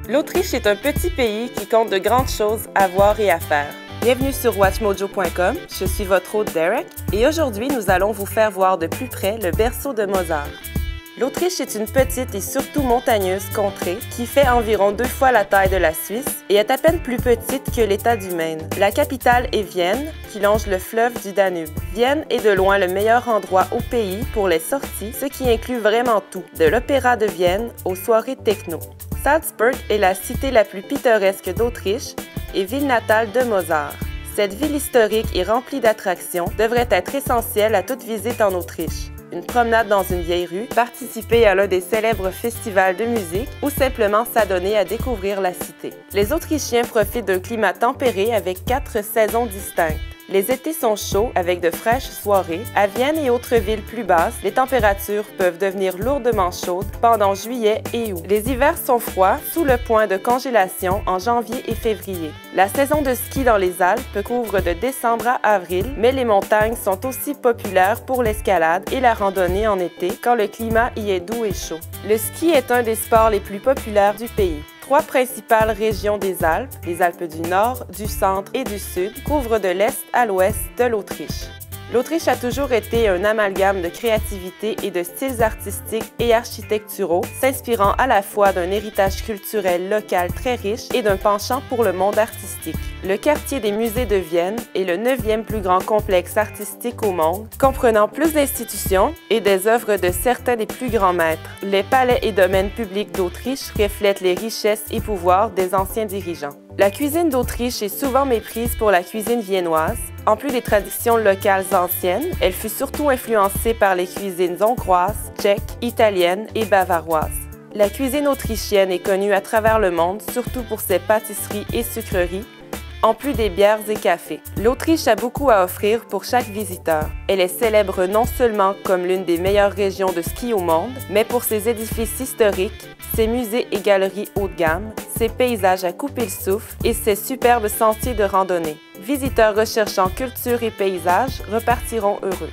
L'Autriche est un petit pays qui compte de grandes choses à voir et à faire. Bienvenue sur WatchMojo.com, je suis votre hôte Derek et aujourd'hui nous allons vous faire voir de plus près le berceau de Mozart. L'Autriche est une petite et surtout montagneuse contrée qui fait environ 2 fois la taille de la Suisse et est à peine plus petite que l'État du Maine. La capitale est Vienne, qui longe le fleuve du Danube. Vienne est de loin le meilleur endroit au pays pour les sorties, ce qui inclut vraiment tout, de l'opéra de Vienne aux soirées techno. Salzburg est la cité la plus pittoresque d'Autriche et ville natale de Mozart. Cette ville historique et remplie d'attractions devrait être essentielle à toute visite en Autriche. Une promenade dans une vieille rue, participer à l'un des célèbres festivals de musique ou simplement s'adonner à découvrir la cité. Les Autrichiens profitent d'un climat tempéré avec 4 saisons distinctes. Les étés sont chauds avec de fraîches soirées. À Vienne et autres villes plus basses, les températures peuvent devenir lourdement chaudes pendant juillet et août. Les hivers sont froids, sous le point de congélation en janvier et février. La saison de ski dans les Alpes couvre de décembre à avril, mais les montagnes sont aussi populaires pour l'escalade et la randonnée en été quand le climat y est doux et chaud. Le ski est un des sports les plus populaires du pays. 3 principales régions des Alpes, les Alpes du Nord, du Centre et du Sud, couvrent de l'Est à l'Ouest de l'Autriche. L'Autriche a toujours été un amalgame de créativité et de styles artistiques et architecturaux, s'inspirant à la fois d'un héritage culturel local très riche et d'un penchant pour le monde artistique. Le quartier des musées de Vienne est le 9e plus grand complexe artistique au monde, comprenant plus d'institutions et des œuvres de certains des plus grands maîtres. Les palais et domaines publics d'Autriche reflètent les richesses et pouvoirs des anciens dirigeants. La cuisine d'Autriche est souvent méprise pour la cuisine viennoise. En plus des traditions locales anciennes, elle fut surtout influencée par les cuisines hongroises, tchèques, italiennes et bavaroises. La cuisine autrichienne est connue à travers le monde, surtout pour ses pâtisseries et sucreries, en plus des bières et cafés. L'Autriche a beaucoup à offrir pour chaque visiteur. Elle est célèbre non seulement comme l'une des meilleures régions de ski au monde, mais pour ses édifices historiques, ses musées et galeries haut de gamme, ses paysages à couper le souffle et ses superbes sentiers de randonnée. Visiteurs recherchant culture et paysages repartiront heureux.